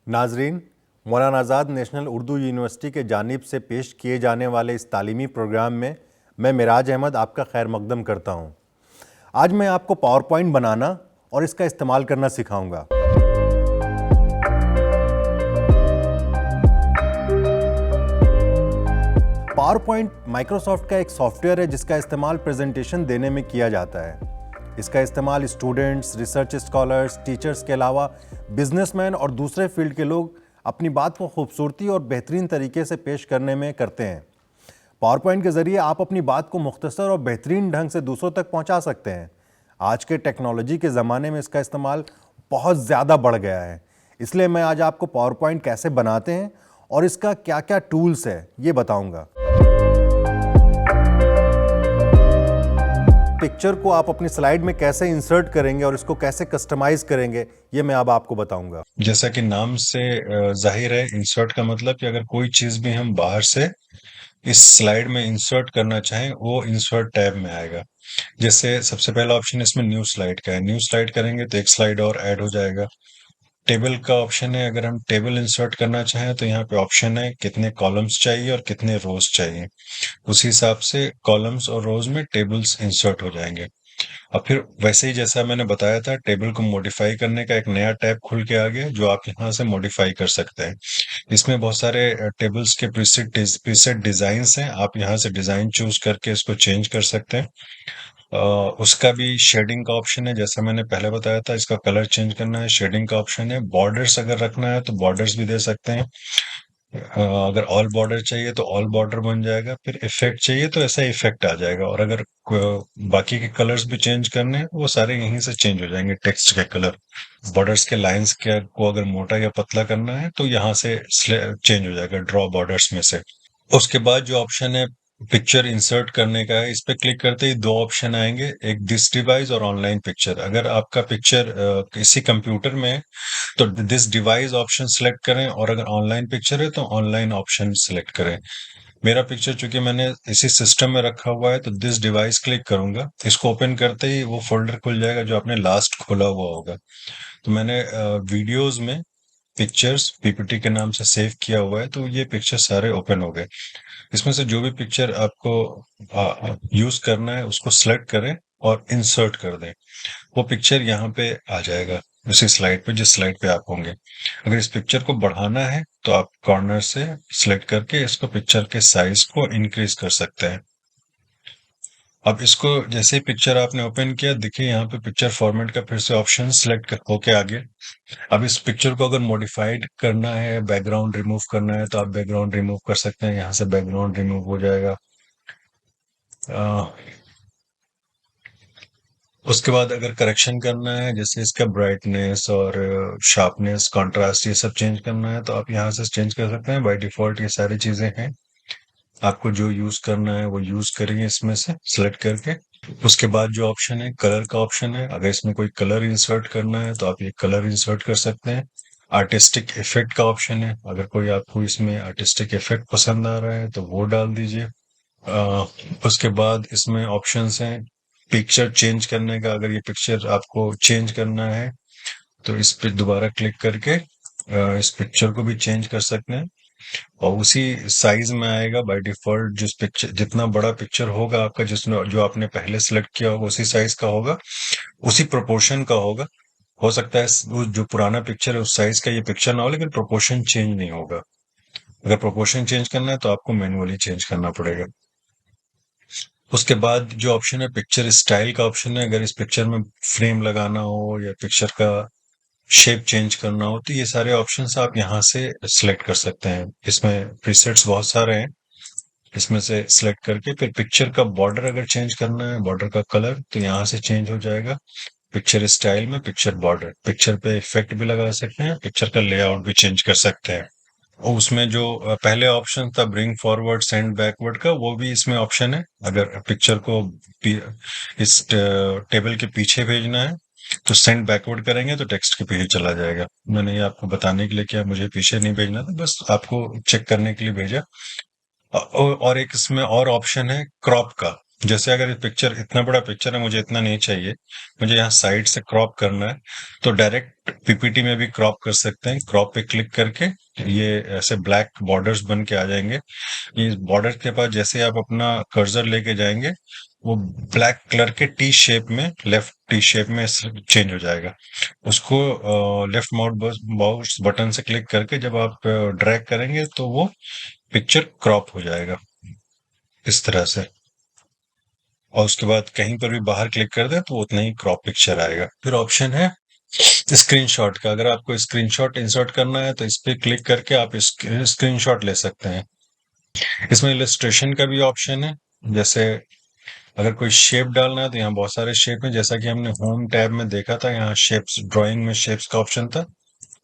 नाजरीन, मौलाना आज़ाद national Urdu university के जानिब से पेश किए जाने वाले इस तालीमी प्रोग्राम में मैं मिराज अहमद आपका खैर मकदम करता हूँ। आज मैं आपको पावर पॉइंट बनाना और इसका इस्तेमाल करना सिखाऊंगा। पावर पॉइंट माइक्रोसॉफ्ट का एक सॉफ्टवेयर है जिसका इस्तेमाल प्रेजेंटेशन देने में किया जाता है। इसका इस्तेमाल स्टूडेंट्स, रिसर्च स्कॉलर्स, टीचर्स के अलावा बिजनेसमैन और दूसरे फील्ड के लोग अपनी बात को खूबसूरती और बेहतरीन तरीके से पेश करने में करते हैं। पावर पॉइंट के ज़रिए आप अपनी बात को मुख्तसर और बेहतरीन ढंग से दूसरों तक पहुंचा सकते हैं। आज के टेक्नोलॉजी के ज़माने में इसका इस्तेमाल बहुत ज़्यादा बढ़ गया है, इसलिए मैं आज आपको पावर पॉइंट कैसे बनाते हैं और इसका क्या क्या टूल्स है ये बताऊंगा। पिक्चर को आप अपनी स्लाइड में कैसे इंसर्ट करेंगे और इसको कैसे कस्टमाइज करेंगे ये मैं अब आपको बताऊंगा। जैसा कि नाम से जाहिर है, इंसर्ट का मतलब कि अगर कोई चीज भी हम बाहर से इस स्लाइड में इंसर्ट करना चाहें, वो इंसर्ट टैब में आएगा। जैसे सबसे पहला ऑप्शन इसमें न्यू स्लाइड का है। न्यू स्लाइड करेंगे तो एक स्लाइड और ऐड हो जाएगा। टेबल का ऑप्शन है, अगर हम टेबल इंसर्ट करना चाहें तो यहाँ पे ऑप्शन है कितने कॉलम्स चाहिए और कितने रोज चाहिए। उसी हिसाब से कॉलम्स और रोज में टेबल्स इंसर्ट हो जाएंगे। और फिर वैसे ही जैसा मैंने बताया था, टेबल को मॉडिफाई करने का एक नया टैब खुल के आ गया जो आप यहाँ से मॉडिफाई कर सकते हैं। इसमें बहुत सारे टेबल्स के प्रीसेट डिजाइन्स हैं। आप यहाँ से डिजाइन चूज करके इसको चेंज कर सकते हैं। उसका भी शेडिंग का ऑप्शन है, जैसा मैंने पहले बताया था। इसका कलर चेंज करना है, शेडिंग का ऑप्शन है। बॉर्डर्स अगर रखना है तो बॉर्डर्स भी दे सकते हैं। अगर ऑल बॉर्डर चाहिए तो ऑल बॉर्डर बन जाएगा। फिर इफेक्ट चाहिए तो ऐसा इफेक्ट आ जाएगा। और अगर बाकी के कलर्स भी चेंज करने हैं वो सारे यहीं से चेंज हो जाएंगे। टेक्स्ट के कलर, बॉर्डर्स के लाइंस के को अगर मोटा या पतला करना है तो यहाँ से चेंज हो जाएगा ड्रॉ बॉर्डर्स में से। उसके बाद जो ऑप्शन है पिक्चर इंसर्ट करने का है, इस पे क्लिक करते ही दो ऑप्शन आएंगे, एक दिस डिवाइस और ऑनलाइन पिक्चर। अगर आपका पिक्चर किसी कंप्यूटर में है तो दिस डिवाइस ऑप्शन सेलेक्ट करें, और अगर ऑनलाइन पिक्चर है तो ऑनलाइन ऑप्शन सेलेक्ट करें। मेरा पिक्चर चूंकि मैंने इसी सिस्टम में रखा हुआ है तो दिस डिवाइस क्लिक करूंगा। इसको ओपन करते ही वो फोल्डर खुल जाएगा जो आपने लास्ट खोला हुआ होगा। तो मैंने वीडियोस में पिक्चर्स पीपीटी के नाम से सेव किया हुआ है, तो ये पिक्चर सारे ओपन हो गए। इसमें से जो भी पिक्चर आपको यूज करना है उसको सिलेक्ट करें और इंसर्ट कर दें। वो पिक्चर यहाँ पे आ जाएगा उसी स्लाइड पे, जिस स्लाइड पे आप होंगे। अगर इस पिक्चर को बढ़ाना है तो आप कॉर्नर से सिलेक्ट करके इसको पिक्चर के साइज को इंक्रीज कर सकते हैं। अब इसको जैसे ही पिक्चर आपने ओपन किया, देखिए यहाँ पे पिक्चर फॉर्मेट का फिर से ऑप्शन सिलेक्ट होके आ गया। अब इस पिक्चर को अगर मॉडिफाइड करना है, बैकग्राउंड रिमूव करना है, तो आप बैकग्राउंड रिमूव कर सकते हैं। यहाँ से बैकग्राउंड रिमूव हो जाएगा। उसके बाद अगर करेक्शन करना है, जैसे इसका ब्राइटनेस और शार्पनेस, कॉन्ट्रास्ट, ये सब चेंज करना है तो आप यहाँ से चेंज कर सकते हैं। बाय डिफॉल्ट ये सारी चीजें हैं, आपको जो यूज करना है वो यूज करिए इसमें से सिलेक्ट करके। उसके बाद जो ऑप्शन है कलर का ऑप्शन है, अगर इसमें कोई कलर इंसर्ट करना है तो आप ये कलर इंसर्ट कर सकते हैं। आर्टिस्टिक इफेक्ट का ऑप्शन है, अगर कोई आपको इसमें आर्टिस्टिक इफेक्ट पसंद आ रहा है तो वो डाल दीजिए। उसके बाद इसमें ऑप्शंस हैं पिक्चर चेंज करने का। अगर ये पिक्चर आपको चेंज करना है तो इस पे दोबारा क्लिक करके इस पिक्चर को भी चेंज कर सकते हैं, और उसी साइज में आएगा बाय डिफॉल्ट। जिस पिक्चर जितना बड़ा पिक्चर होगा आपका, जिसमें जो आपने पहले सेलेक्ट किया होगा उसी साइज का होगा, उसी प्रोपोर्शन का होगा। हो सकता है वो जो पुराना पिक्चर है उस साइज का ये पिक्चर ना हो, लेकिन प्रोपोर्शन चेंज नहीं होगा। अगर प्रोपोर्शन चेंज करना है तो आपको मैनुअली चेंज करना पड़ेगा। उसके बाद जो ऑप्शन है पिक्चर स्टाइल का ऑप्शन है, अगर इस पिक्चर में फ्रेम लगाना हो या पिक्चर का शेप चेंज करना हो तो ये सारे ऑप्शंस आप यहाँ से सिलेक्ट कर सकते हैं। इसमें प्रीसेट्स बहुत सारे हैं, इसमें से सिलेक्ट करके फिर पिक्चर का बॉर्डर अगर चेंज करना है, बॉर्डर का कलर, तो यहाँ से चेंज हो जाएगा। पिक्चर स्टाइल में पिक्चर बॉर्डर, पिक्चर पे इफेक्ट भी लगा सकते हैं, पिक्चर का लेआउट भी चेंज कर सकते हैं। और उसमें जो पहले ऑप्शन था ब्रिंग फॉरवर्ड सेंड बैकवर्ड का, वो भी इसमें ऑप्शन है। अगर पिक्चर को इस टेबल के पीछे भेजना है तो सेंड बैकवर्ड करेंगे तो टेक्स्ट के पीछे चला जाएगा। मैंने ये आपको बताने के लिए किया, मुझे पीछे नहीं भेजना था, बस आपको चेक करने के लिए भेजा। और एक इसमें और ऑप्शन है क्रॉप का। जैसे अगर ये पिक्चर इतना बड़ा पिक्चर है, मुझे इतना नहीं चाहिए, मुझे यहाँ साइड से क्रॉप करना है, तो डायरेक्ट पीपीटी में भी क्रॉप कर सकते हैं। क्रॉप पे क्लिक करके ये ऐसे ब्लैक बॉर्डर्स बन के आ जाएंगे। ये बॉर्डर के पास जैसे आप अपना कर्सर लेके जाएंगे, वो ब्लैक कलर के टी शेप में, लेफ्ट टी शेप में चेंज हो जाएगा। उसको लेफ्ट माउस बटन से क्लिक करके जब आप ड्रैग करेंगे तो वो पिक्चर क्रॉप हो जाएगा इस तरह से। और उसके बाद कहीं पर भी बाहर क्लिक कर दें तो उतना ही क्रॉप पिक्चर आएगा। फिर ऑप्शन है स्क्रीनशॉट का। अगर आपको स्क्रीनशॉट इंसर्ट करना है तो इस पे क्लिक करके आप स्क्रीनशॉट ले सकते हैं। इसमें इलस्ट्रेशन का भी ऑप्शन है। जैसे अगर कोई शेप डालना है तो यहाँ बहुत सारे शेप हैं, जैसा कि हमने होम टैब में देखा था, यहाँ शेप्स, ड्राइंग में शेप्स का ऑप्शन था,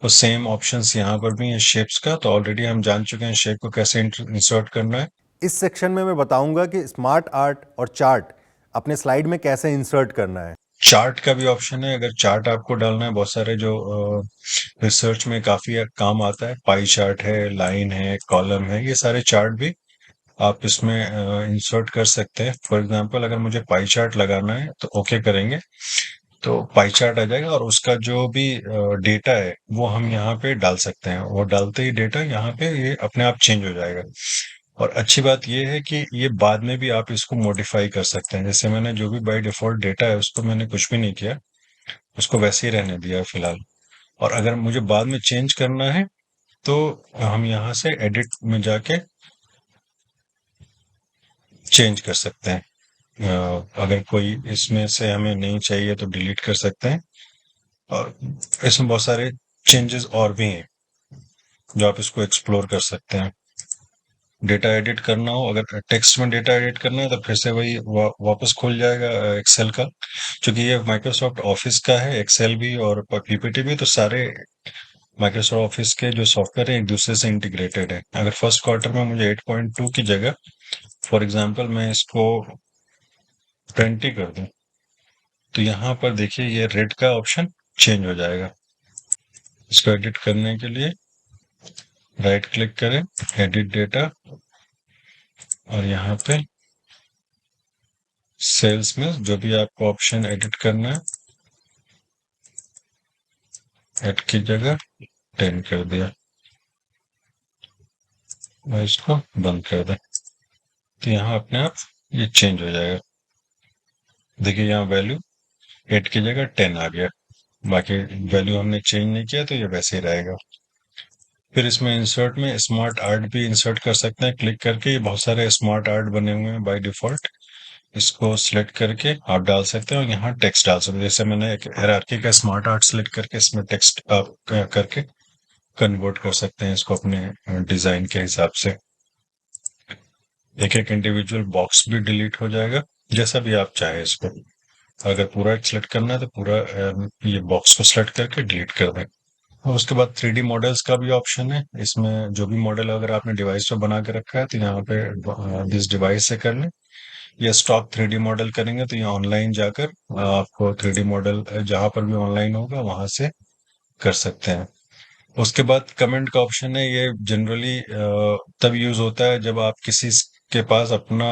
तो सेम ऑप्शंस यहाँ पर भी है शेप्स का। तो ऑलरेडी हम जान चुके हैं शेप को कैसे इंसर्ट करना है। इस सेक्शन में मैं बताऊंगा कि स्मार्ट आर्ट और चार्ट अपने स्लाइड में कैसे इंसर्ट करना है। चार्ट का भी ऑप्शन है। अगर चार्ट आपको डालना है, बहुत सारे जो रिसर्च में काफी काम आता है, पाई चार्ट है, लाइन है, कॉलम है, ये सारे चार्ट भी आप इसमें इंसर्ट कर सकते हैं। फॉर एग्जांपल अगर मुझे पाई चार्ट लगाना है तो ओके करेंगे तो पाई चार्ट आ जाएगा, और उसका जो भी डेटा है वो हम यहाँ पे डाल सकते हैं। वो डालते ही डेटा यहाँ पे ये अपने आप चेंज हो जाएगा। और अच्छी बात ये है कि ये बाद में भी आप इसको मॉडिफाई कर सकते हैं। जैसे मैंने जो भी बाय डिफॉल्ट डेटा है उसको मैंने कुछ भी नहीं किया, उसको वैसे ही रहने दिया फिलहाल। और अगर मुझे बाद में चेंज करना है तो हम यहाँ से एडिट में जाके चेंज कर सकते हैं। अगर कोई इसमें से हमें नहीं चाहिए तो डिलीट कर सकते हैं। और इसमें बहुत सारे चेंजेस और भी हैं जो आप इसको एक्सप्लोर कर सकते हैं। डेटा एडिट करना हो, अगर टेक्स्ट में डेटा एडिट करना है तो फिर से वही वापस खोल जाएगा एक्सेल का। क्योंकि ये माइक्रोसॉफ्ट ऑफिस का है, एक्सेल भी और पीपीटी भी, तो सारे माइक्रोसॉफ्ट ऑफिस के जो सॉफ्टवेयर है एक दूसरे से इंटीग्रेटेड है। अगर फर्स्ट क्वार्टर में मुझे 8.2 की जगह फॉर एग्जांपल मैं इसको 20 कर दूं, तो यहाँ पर देखिए ये रेड का ऑप्शन चेंज हो जाएगा। इसको एडिट करने के लिए राइट क्लिक करें, एडिट डेटा, और यहाँ पे सेल्स में जो भी आपको ऑप्शन एडिट करना है, ऐड की जगह 10 कर दिया। मैं इसको बंद कर दें तो यहाँ अपने आप ये चेंज हो जाएगा। देखिए यहाँ वैल्यू 8 की जगह 10 आ गया। बाकी वैल्यू हमने चेंज नहीं किया तो ये वैसे ही रहेगा। फिर इसमें इंसर्ट में स्मार्ट आर्ट भी इंसर्ट कर सकते हैं क्लिक करके। ये बहुत सारे स्मार्ट आर्ट बने हुए हैं बाय डिफॉल्ट। इसको सिलेक्ट करके आप डाल सकते हैं और यहाँ टेक्स्ट डाल सकते हैं। जैसे मैंने एक हायरार्की का स्मार्ट आर्ट सिलेक्ट करके इसमें टेक्स्ट आप करके कन्वर्ट कर सकते हैं इसको अपने डिजाइन के हिसाब से। एक एक इंडिविजुअल बॉक्स भी डिलीट हो जाएगा, जैसा भी आप चाहें इसको। अगर पूरा सिलेक्ट करना है तो पूरा ये बॉक्स को सिलेक्ट करके डिलीट कर दें। और उसके बाद 3D मॉडल्स का भी ऑप्शन है। इसमें जो भी मॉडल अगर आपने डिवाइस पे बना के रखा है तो यहाँ पे दिस डिवाइस से कर लें, या स्टॉक 3D मॉडल करेंगे तो यहाँ ऑनलाइन जाकर आपको 3D मॉडल जहां पर भी ऑनलाइन होगा वहां से कर सकते हैं। उसके बाद कमेंट का ऑप्शन है। ये जनरली तब यूज होता है जब आप किसी के पास अपना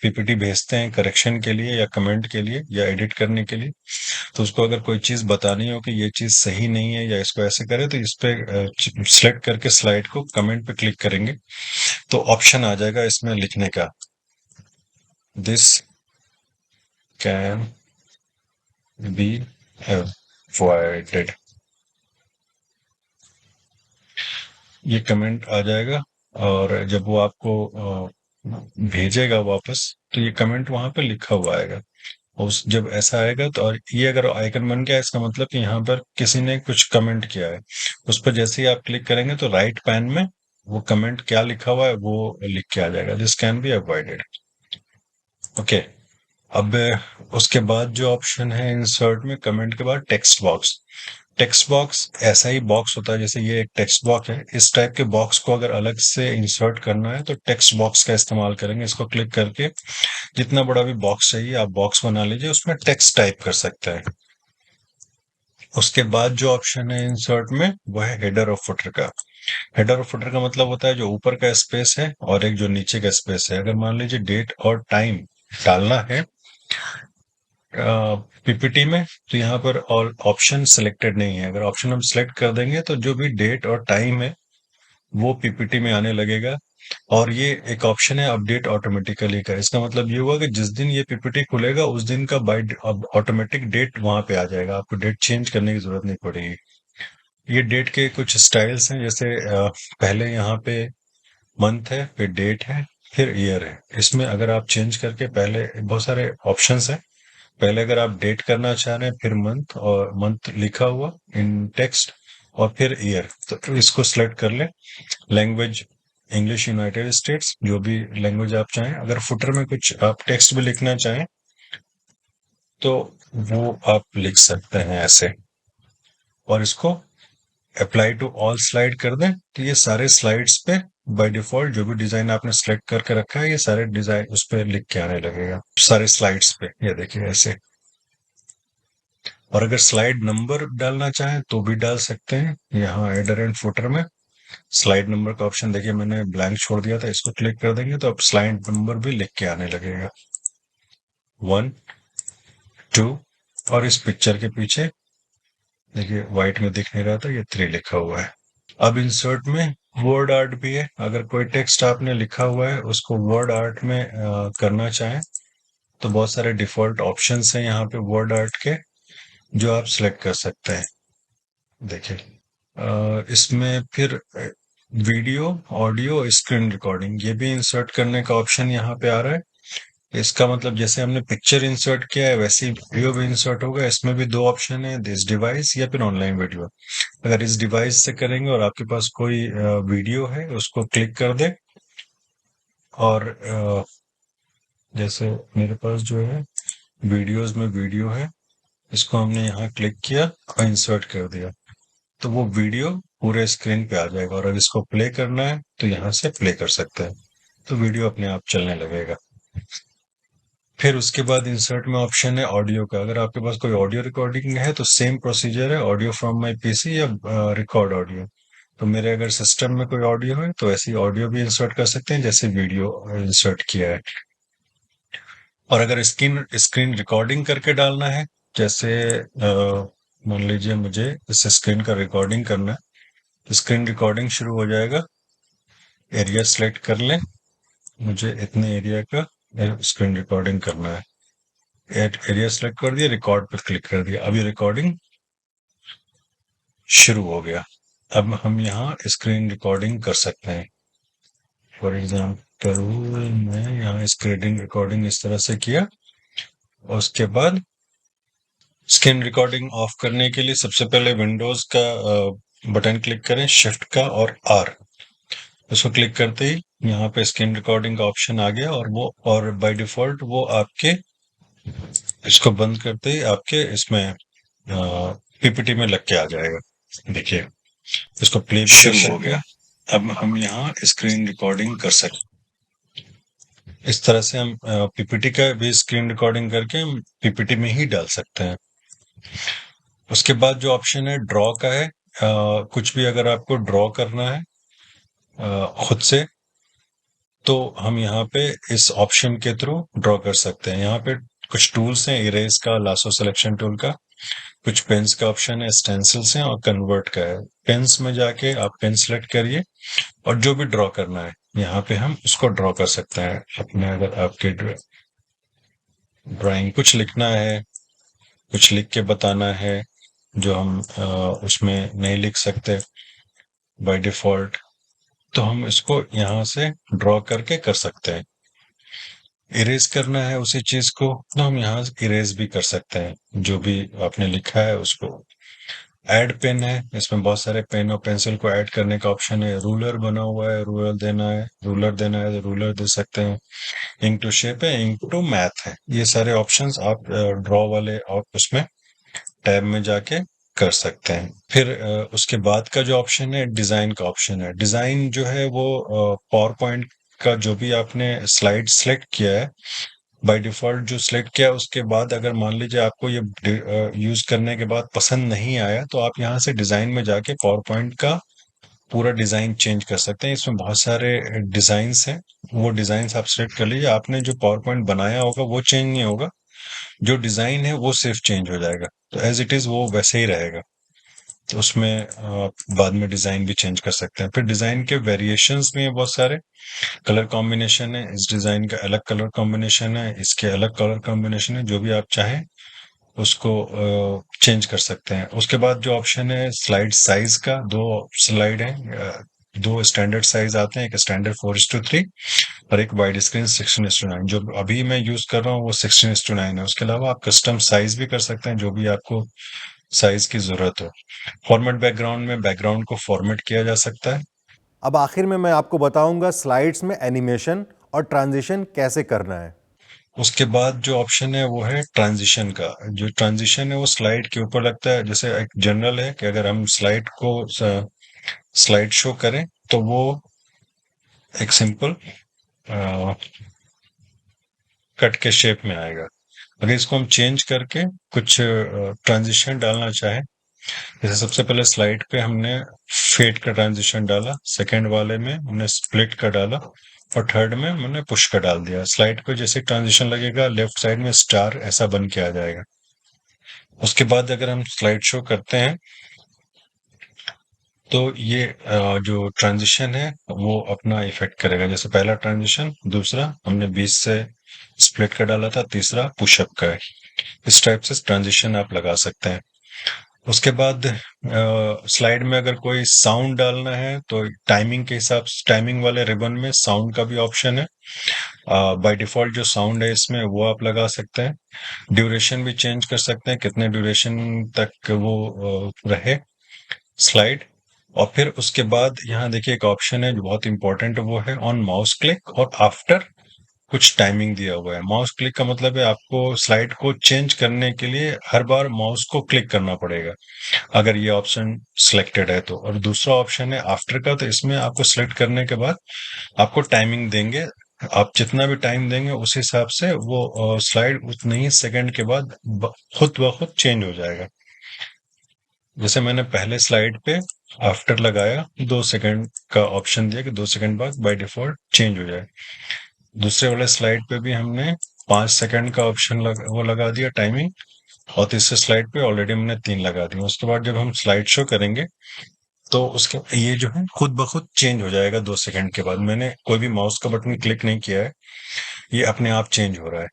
पीपीटी भेजते हैं करेक्शन के लिए या कमेंट के लिए या एडिट करने के लिए। तो उसको अगर कोई चीज बतानी हो कि ये चीज सही नहीं है या इसको ऐसे करें, तो इस पे सिलेक्ट करके स्लाइड को कमेंट पे क्लिक करेंगे तो ऑप्शन आ जाएगा इसमें लिखने का, दिस कैन बी अवॉइडेड। ये कमेंट आ जाएगा, और जब वो आपको भेजेगा वापस तो ये कमेंट वहां पे लिखा हुआ आएगा। उस जब ऐसा आएगा तो, और ये अगर आइकन बन गया इसका मतलब कि यहाँ पर किसी ने कुछ कमेंट किया है। उस पर जैसे ही आप क्लिक करेंगे तो राइट पैन में वो कमेंट क्या लिखा हुआ है वो लिख के आ जाएगा, this can be avoided. Okay. अब उसके बाद जो ऑप्शन है इंसर्ट में, कमेंट के बाद टेक्स्ट बॉक्स। टेक्स्ट बॉक्स ऐसा ही बॉक्स होता है जैसे ये एक टेक्स्ट बॉक्स है। इस टाइप के बॉक्स को अगर अलग से इंसर्ट करना है तो टेक्स्ट बॉक्स का इस्तेमाल करेंगे। इसको क्लिक करके जितना बड़ा भी बॉक्स चाहिए आप बॉक्स बना लीजिए, उसमें टेक्स्ट टाइप कर सकते हैं। उसके बाद जो ऑप्शन है इंसर्ट में वो है हेडर और फुटर का। हेडर और फुटर का मतलब होता है जो ऊपर का स्पेस है और एक जो नीचे का स्पेस है। अगर मान लीजिए डेट और टाइम डालना है पीपीटी में, तो यहाँ पर ऑल ऑप्शन सिलेक्टेड नहीं है। अगर ऑप्शन हम सिलेक्ट कर देंगे तो जो भी डेट और टाइम है वो पीपीटी में आने लगेगा। और ये एक ऑप्शन है अपडेट ऑटोमेटिकली का। इसका मतलब ये हुआ कि जिस दिन ये पीपीटी खुलेगा उस दिन का बाय ऑटोमेटिक डेट वहां पे आ जाएगा, आपको डेट चेंज करने की जरूरत नहीं पड़ेगी। ये डेट के कुछ स्टाइल्स हैं, जैसे पहले यहाँ पे मंथ है, फिर डेट है, फिर ईयर है। इसमें अगर आप चेंज करके, पहले बहुत सारे ऑप्शंस हैं। पहले अगर आप डेट करना चाह रहे हैं, फिर मंथ, और मंथ लिखा हुआ इन टेक्स्ट, और फिर ईयर, तो इसको सिलेक्ट कर लें। लैंग्वेज इंग्लिश यूनाइटेड स्टेट्स, जो भी लैंग्वेज आप चाहें। अगर फुटर में कुछ आप टेक्स्ट भी लिखना चाहें तो वो आप लिख सकते हैं ऐसे, और इसको अप्लाई टू ऑल स्लाइड कर दें, तो ये सारे स्लाइड्स पे बाय डिफॉल्ट जो भी डिजाइन आपने सेलेक्ट करके रखा है, ये सारे डिजाइन उस पर लिख के आने लगेगा सारे स्लाइड्स पे। ये देखिए ऐसे। और अगर स्लाइड नंबर डालना चाहें तो भी डाल सकते हैं। यहाँ एडर एंड फुटर में स्लाइड नंबर का ऑप्शन देखिए, मैंने ब्लैंक छोड़ दिया था, इसको क्लिक कर देंगे तो अब स्लाइड नंबर भी लिख के आने लगेगा, 1, 2। और इस पिक्चर के पीछे देखिए व्हाइट में दिख नहीं रहा था, ये 3 लिखा हुआ है। अब इंसर्ट में वर्ड आर्ट भी है। अगर कोई टेक्स्ट आपने लिखा हुआ है उसको वर्ड आर्ट में करना चाहें तो बहुत सारे डिफॉल्ट ऑप्शंस हैं यहाँ पे वर्ड आर्ट के, जो आप सिलेक्ट कर सकते हैं। देखिए इसमें फिर वीडियो, ऑडियो, स्क्रीन रिकॉर्डिंग, ये भी इंसर्ट करने का ऑप्शन यहाँ पे आ रहा है। इसका मतलब जैसे हमने पिक्चर इंसर्ट किया है वैसे ही वीडियो भी इंसर्ट होगा। इसमें भी 2 ऑप्शन है, दिस डिवाइस या फिर ऑनलाइन वीडियो। अगर इस डिवाइस से करेंगे और आपके पास कोई वीडियो है, उसको क्लिक कर दे, और जैसे मेरे पास जो है वीडियोस में वीडियो है, इसको हमने यहाँ क्लिक किया और इंसर्ट कर दिया, तो वो वीडियो पूरे स्क्रीन पे आ जाएगा। और अगर इसको प्ले करना है तो यहाँ से प्ले कर सकते हैं, तो वीडियो अपने आप चलने लगेगा। फिर उसके बाद इंसर्ट में ऑप्शन है ऑडियो का। अगर आपके पास कोई ऑडियो रिकॉर्डिंग है तो सेम प्रोसीजर है, ऑडियो फ्रॉम माय पीसी या रिकॉर्ड ऑडियो। तो मेरे अगर सिस्टम में कोई ऑडियो है तो ऐसी ऑडियो भी इंसर्ट कर सकते हैं जैसे वीडियो इंसर्ट किया है। और अगर स्क्रीन स्क्रीन रिकॉर्डिंग करके डालना है, जैसे मान लीजिए मुझे इस स्क्रीन का रिकॉर्डिंग करना है, तो स्क्रीन रिकॉर्डिंग शुरू हो जाएगा। एरिया सेलेक्ट कर लें, मुझे इतने एरिया का स्क्रीन रिकॉर्डिंग करना है। एरिया सेलेक्ट कर दिया, रिकॉर्ड पर क्लिक कर दिया, अभी रिकॉर्डिंग शुरू हो गया। अब हम यहाँ स्क्रीन रिकॉर्डिंग कर सकते हैं। फॉर एग्जाम्पल मैं यहाँ स्क्रीन रिकॉर्डिंग इस तरह से किया, और उसके बाद स्क्रीन रिकॉर्डिंग ऑफ करने के लिए सबसे पहले विंडोज का बटन क्लिक करें, शिफ्ट का और आर। उसको क्लिक करते ही यहाँ पे स्क्रीन रिकॉर्डिंग का ऑप्शन आ गया, और बाय डिफॉल्ट वो आपके, इसको बंद करते ही आपके इसमें पीपीटी में लग के आ जाएगा। देखिए इसको प्ले भी शुरू हो गया। अब हम यहाँ स्क्रीन रिकॉर्डिंग कर सकते, इस तरह से हम पीपीटी का भी स्क्रीन रिकॉर्डिंग करके हम पीपीटी में ही डाल सकते हैं। उसके बाद जो ऑप्शन है ड्रॉ का है, कुछ भी अगर आपको ड्रॉ करना है खुद से, तो हम यहाँ पे इस ऑप्शन के थ्रू ड्रॉ कर सकते हैं। यहाँ पे कुछ टूल्स हैं, इरेज का, लासो सिलेक्शन टूल का, कुछ पेन्स का ऑप्शन है, स्टेंसिल्स हैं, और कन्वर्ट का है। पेन्स में जाके आप पेन सेलेक्ट करिए, और जो भी ड्रॉ करना है यहाँ पे हम उसको ड्रॉ कर सकते हैं अपने। अगर आपके ड्राइंग कुछ लिखना है, कुछ लिख के बताना है जो हम उसमें नहीं लिख सकते बाय डिफॉल्ट, तो हम इसको यहाँ से ड्रॉ करके कर सकते हैं। इरेज करना है उसी चीज को तो हम यहाँ इरेज भी कर सकते हैं, जो भी आपने लिखा है उसको। ऐड पेन है, इसमें बहुत सारे पेन और पेंसिल को ऐड करने का ऑप्शन है। रूलर बना हुआ है, रूलर देना है, तो रूलर दे सकते हैं। इंक टू शेप है, इंक टू मैथ है। ये सारे ऑप्शंस आप ड्रॉ वाले और उसमें टैब में जाके कर सकते हैं। फिर उसके बाद का जो ऑप्शन है डिजाइन का ऑप्शन है। डिजाइन जो है वो पावर पॉइंट का जो भी आपने स्लाइड सेलेक्ट किया है, बाय डिफॉल्ट जो सिलेक्ट किया है, उसके बाद अगर मान लीजिए आपको ये यूज करने के बाद पसंद नहीं आया, तो आप यहाँ से डिजाइन में जाके पावर पॉइंट का पूरा डिजाइन चेंज कर सकते हैं। इसमें बहुत सारे डिजाइन्स हैं, वो डिजाइन्स आप सेलेक्ट कर लीजिए। आपने जो पावर पॉइंट बनाया होगा वो चेंज नहीं होगा, जो डिजाइन है वो सिर्फ चेंज हो जाएगा। तो एज इट इज वो वैसे ही रहेगा। तो उसमें आप बाद में डिजाइन भी चेंज कर सकते हैं। फिर डिजाइन के वेरिएशंस भी हैं बहुत सारे। कलर कॉम्बिनेशन है, इस डिजाइन का अलग कलर कॉम्बिनेशन है, इसके अलग कलर कॉम्बिनेशन है, जो भी आप चाहें उसको चेंज कर सकते हैं। उसके बाद जो ऑप्शन है स्लाइड साइज का, दो स्लाइड है, दो स्टैंडर्ड साइज आते हैं, एक स्टैंडर्ड 4:3 और एक वाइड स्क्रीन 16:9। जो अभी मैं यूज कर रहा हूँ वो 16:9 है। उसके अलावा आप कस्टम साइज भी कर सकते हैं, जो भी आपको साइज की जरूरत हो। फॉर्मेट बैकग्राउंड में बैकग्राउंड को फॉर्मेट किया जा सकता है। अब आखिर में मैं आपको बताऊंगा स्लाइड्स में एनिमेशन और ट्रांजिशन कैसे करना है। उसके बाद जो ऑप्शन है वो है ट्रांजिशन का। जो ट्रांजिशन है वो स्लाइड के ऊपर लगता है। जैसे एक जनरल है कि अगर हम स्लाइड को स्लाइड शो करें तो वो एक सिंपल कट के शेप में आएगा। अगर इसको हम चेंज करके कुछ ट्रांजिशन डालना चाहें, जैसे सबसे पहले स्लाइड पे हमने फेड का ट्रांजिशन डाला, सेकंड वाले में हमने स्प्लिट का डाला और थर्ड में हमने पुश का डाल दिया। स्लाइड पे जैसे ट्रांजिशन लगेगा लेफ्ट साइड में स्टार ऐसा बन के आ जाएगा। उसके बाद अगर हम स्लाइड शो करते हैं तो ये जो ट्रांजिशन है वो अपना इफेक्ट करेगा। जैसे पहला ट्रांजिशन, दूसरा हमने 20 से स्प्लिट का डाला था, तीसरा पुशअप का है। इस टाइप से ट्रांजिशन आप लगा सकते हैं। उसके बाद स्लाइड में अगर कोई साउंड डालना है तो टाइमिंग के हिसाब से टाइमिंग वाले रिबन में साउंड का भी ऑप्शन है। बाय डिफॉल्ट जो साउंड है इसमें वो आप लगा सकते हैं। ड्यूरेशन भी चेंज कर सकते हैं, कितने ड्यूरेशन तक वो रहे स्लाइड। और फिर उसके बाद यहाँ देखिए एक ऑप्शन है जो बहुत इंपॉर्टेंट है, वो है ऑन माउस क्लिक और आफ्टर कुछ टाइमिंग दिया हुआ है। माउस क्लिक का मतलब है आपको स्लाइड को चेंज करने के लिए हर बार माउस को क्लिक करना पड़ेगा, अगर ये ऑप्शन सिलेक्टेड है तो। और दूसरा ऑप्शन है आफ्टर का, तो इसमें आपको सिलेक्ट करने के बाद आपको टाइमिंग देंगे। आप जितना भी टाइम देंगे उस हिसाब से वो स्लाइड उतने ही सेकंड के बाद खुद ब खुद चेंज हो जाएगा। जैसे मैंने पहले स्लाइड पे आफ्टर लगाया, 2 सेकंड का ऑप्शन दिया कि 2 सेकंड बाद बाय डिफॉल्ट चेंज हो जाए। दूसरे वाले स्लाइड पे भी हमने 5 सेकंड का ऑप्शन वो लगा दिया टाइमिंग। और तीसरे स्लाइड पे ऑलरेडी हमने 3 लगा दिया। उसके बाद जब हम स्लाइड शो करेंगे तो उसके ये जो है खुद ब खुद चेंज हो जाएगा 2 सेकंड के बाद। मैंने कोई भी माउस का बटन क्लिक नहीं किया है, ये अपने आप चेंज हो रहा है।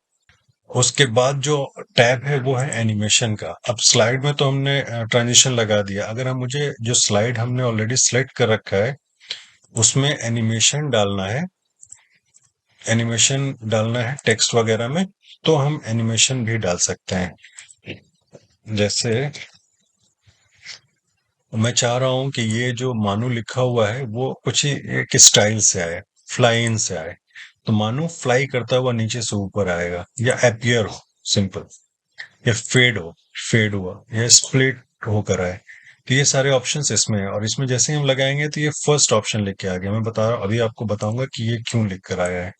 उसके बाद जो टैब है वो है एनिमेशन का। अब स्लाइड में तो हमने ट्रांजिशन लगा दिया। अगर हम मुझे जो स्लाइड हमने ऑलरेडी सेलेक्ट कर रखा है उसमें एनिमेशन डालना है टेक्स्ट वगैरह में, तो हम एनिमेशन भी डाल सकते हैं। जैसे मैं चाह रहा हूं कि ये जो मानू लिखा हुआ है वो कुछ ही एक स्टाइल से आए, फ्लाई इन से आए। तो मानू फ्लाई करता हुआ नीचे से ऊपर आएगा, या अपियर हो सिंपल, या फेड हुआ, या स्प्लिट होकर आए। तो ये सारे ऑप्शंस इसमें है। और इसमें जैसे ही हम लगाएंगे तो ये फर्स्ट ऑप्शन लिख के आ गया। मैं बता रहा हूँ, अभी आपको बताऊंगा कि ये क्यों लिख कर आया है।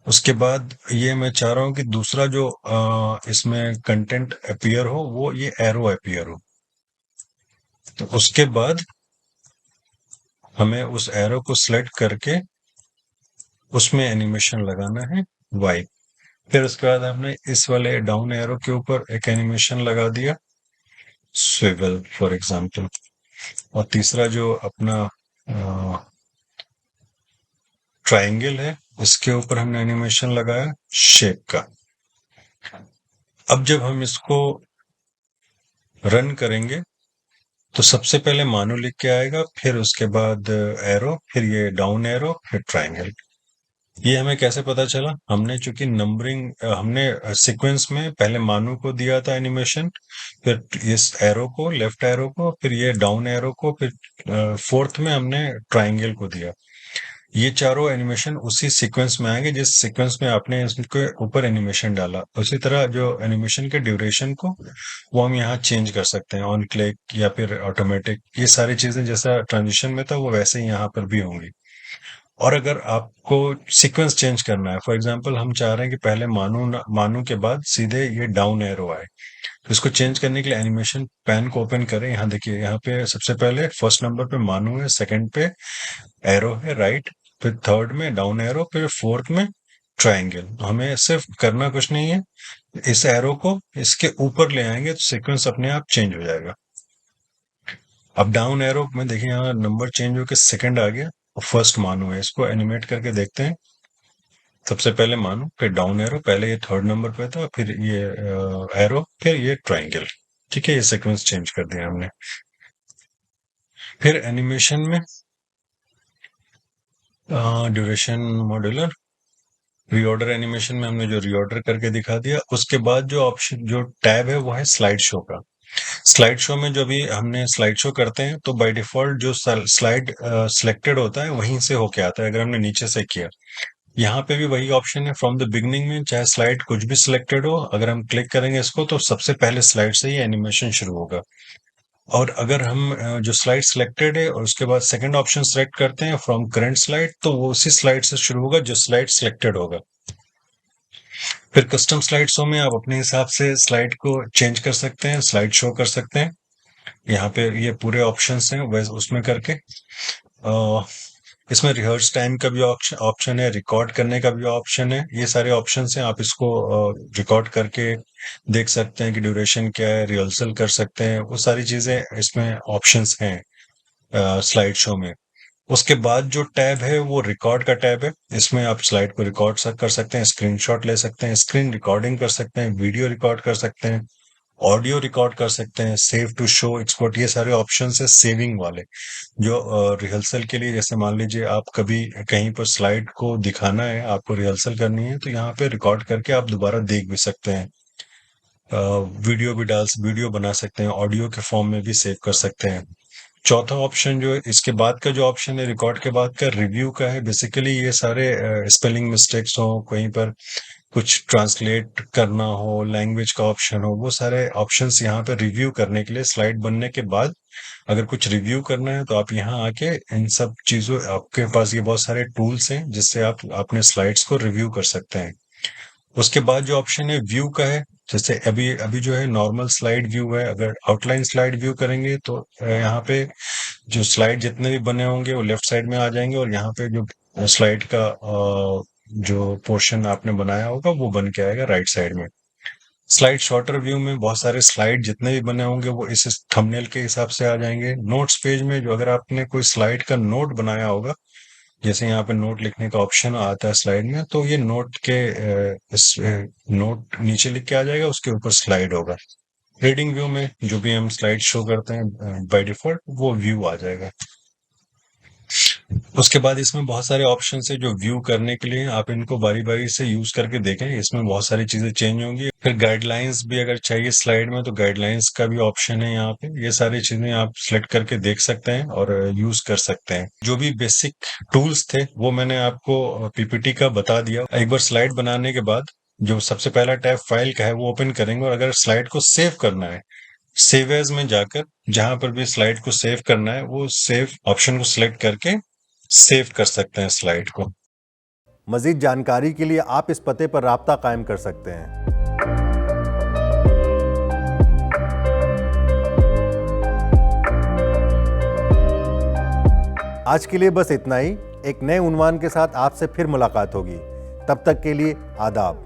उसके बाद ये मैं चाह रहा हूँ कि दूसरा जो इसमें कंटेंट अपीयर हो वो ये एरो अपीयर हो। तो उसके बाद हमें उस एरो को सिलेक्ट करके उसमें एनिमेशन लगाना है वाइप। फिर उसके बाद हमने इस वाले डाउन एरो के ऊपर एक एनिमेशन लगा दिया, स्विवल फॉर एग्जांपल। और तीसरा जो अपना ट्रायंगल है इसके ऊपर हमने एनिमेशन लगाया शेप का। अब जब हम इसको रन करेंगे तो सबसे पहले मानो लिख के आएगा, फिर उसके बाद एरो, फिर ये डाउन एरो, फिर ट्रायंगल। ये हमें कैसे पता चला? हमने चूंकि नंबरिंग हमने सीक्वेंस में पहले मानू को दिया था एनिमेशन, फिर इस एरो को, लेफ्ट एरो को, फिर ये डाउन एरो को, फिर फोर्थ में हमने ट्रायंगल को दिया। ये चारों एनिमेशन उसी सीक्वेंस में आएंगे जिस सीक्वेंस में आपने इसके ऊपर एनिमेशन डाला। उसी तरह जो एनिमेशन के ड्यूरेशन को वो हम यहाँ चेंज कर सकते हैं, ऑन क्लिक या फिर ऑटोमेटिक। ये सारी चीजें जैसा ट्रांजिशन में था वो वैसे ही यहाँ पर भी होंगी। और अगर आपको सीक्वेंस चेंज करना है, फॉर एग्जांपल हम चाह रहे हैं कि पहले मानू के बाद सीधे ये डाउन एरो आए, इसको चेंज करने के लिए एनिमेशन पैन को ओपन करें। यहाँ देखिए, यहाँ पे सबसे पहले फर्स्ट नंबर पे मानू है, सेकंड पे एरो है राइट, फिर थर्ड में डाउन एरो, फिर फोर्थ में ट्रायंगल। हमें सिर्फ करना कुछ नहीं है, इस एरो को इसके ऊपर ले आएंगे तो सीक्वेंस अपने आप चेंज हो जाएगा। अब डाउन एरो में देखिए, यहाँ नंबर चेंज होकर सेकंड आ गया और फर्स्ट मानू है। इसको एनिमेट करके देखते हैं। सबसे पहले मानू, फिर डाउन एरो, पहले ये थर्ड नंबर पे था, फिर ये एरो, फिर ये ट्रायंगल। ठीक है, ये सीक्वेंस चेंज कर दिया हमने। फिर एनिमेशन में ड्यूरेशन मॉड्यूलर, रीऑर्डर एनिमेशन में हमने जो रीऑर्डर करके दिखा दिया। उसके बाद जो ऑप्शन, जो टैब है, वो है स्लाइड शो का। स्लाइड शो में जो भी हमने स्लाइड शो करते हैं तो बाय डिफॉल्ट जो स्लाइड सिलेक्टेड होता है वहीं से होके आता है, अगर हमने नीचे से किया। यहाँ पे भी वही ऑप्शन है फ्रॉम द बिगनिंग में, चाहे स्लाइड कुछ भी सिलेक्टेड हो, अगर हम क्लिक करेंगे इसको तो सबसे पहले स्लाइड से ही एनिमेशन शुरू होगा। और अगर हम जो स्लाइड सिलेक्टेड है और उसके बाद सेकंड ऑप्शन सेलेक्ट करते हैं फ्रॉम करंट स्लाइड, तो वो उसी स्लाइड से शुरू होगा जो स्लाइड सिलेक्टेड होगा। फिर कस्टम स्लाइड शो में आप अपने हिसाब से स्लाइड को चेंज कर सकते हैं, स्लाइड शो कर सकते हैं। यहाँ पे ये पूरे ऑप्शंस हैं वैसे उसमें करके। इसमें रिहर्स टाइम का भी ऑप्शन है, रिकॉर्ड करने का भी ऑप्शन है। ये सारे ऑप्शंस हैं, आप इसको रिकॉर्ड करके देख सकते हैं कि ड्यूरेशन क्या है, रिहर्सल कर सकते हैं, वो सारी चीजें इसमें ऑप्शंस हैं स्लाइड शो में। उसके बाद जो टैब है वो रिकॉर्ड का टैब है। इसमें आप स्लाइड को रिकॉर्ड कर सकते हैं, स्क्रीनशॉट ले सकते हैं, स्क्रीन रिकॉर्डिंग कर सकते हैं, वीडियो रिकॉर्ड कर सकते हैं, ऑडियो रिकॉर्ड कर सकते हैं, सेव टू शो, एक्सपोर्ट, ये सारे ऑप्शन है सेविंग वाले। जो रिहर्सल के लिए, जैसे मान लीजिए आप कभी कहीं पर स्लाइड को दिखाना है, आपको रिहर्सल करनी है, तो यहाँ पे रिकॉर्ड करके आप दोबारा देख भी सकते हैं। वीडियो भी वीडियो बना सकते हैं, ऑडियो के फॉर्म में भी सेव कर सकते हैं। चौथा ऑप्शन जो है, इसके बाद का जो ऑप्शन है रिकॉर्ड के बाद का, रिव्यू का है। बेसिकली ये सारे स्पेलिंग मिस्टेक्स हो, कहीं पर कुछ ट्रांसलेट करना हो, लैंग्वेज का ऑप्शन हो, वो सारे ऑप्शंस यहाँ पे रिव्यू करने के लिए, स्लाइड बनने के बाद अगर कुछ रिव्यू करना है तो आप यहाँ आके इन सब चीजों, आपके पास ये बहुत सारे टूल्स हैं जिससे आप अपने स्लाइड्स को रिव्यू कर सकते हैं। उसके बाद जो ऑप्शन है व्यू का है, जैसे अभी अभी जो है नॉर्मल स्लाइड व्यू है। अगर आउटलाइन स्लाइड व्यू करेंगे तो यहाँ पे जो स्लाइड जितने भी बने होंगे वो लेफ्ट साइड में आ जाएंगे, और यहाँ पे जो स्लाइड का जो पोर्शन आपने बनाया होगा वो बन के आएगा राइट साइड में। स्लाइड शॉर्टर व्यू में बहुत सारे स्लाइड जितने भी बने होंगे वो इस थंबनेल के हिसाब से आ जाएंगे। नोट्स पेज में जो अगर आपने कोई स्लाइड का नोट बनाया होगा, जैसे यहाँ पे नोट लिखने का ऑप्शन आता है स्लाइड में, तो ये नोट के इस नोट नीचे लिख के आ जाएगा, उसके ऊपर स्लाइड होगा। रीडिंग व्यू में जो भी हम स्लाइड शो करते हैं बाय डिफॉल्ट वो व्यू आ जाएगा। उसके बाद इसमें बहुत सारे ऑप्शन है जो व्यू करने के लिए, आप इनको बारी बारी से यूज करके देखें, इसमें बहुत सारी चीजें चेंज होंगी। फिर गाइडलाइंस भी अगर चाहिए स्लाइड में तो गाइडलाइंस का भी ऑप्शन है यहाँ पे। ये सारी चीजें आप सिलेक्ट करके देख सकते हैं और यूज कर सकते हैं। जो भी बेसिक टूल्स थे वो मैंने आपको पीपीटी का बता दिया। एक बार स्लाइड बनाने के बाद जो सबसे पहला टैब फाइल का है वो ओपन करेंगे, और अगर स्लाइड को सेव करना है, सेव एज में जाकर जहां पर भी स्लाइड को सेव करना है वो सेव ऑप्शन को सिलेक्ट करके सेव कर सकते हैं स्लाइड को। मजीद जानकारी के लिए आप इस पते पर राब्ता कायम कर सकते हैं। आज के लिए बस इतना ही। एक नए उन्वान के साथ आपसे फिर मुलाकात होगी। तब तक के लिए आदाब।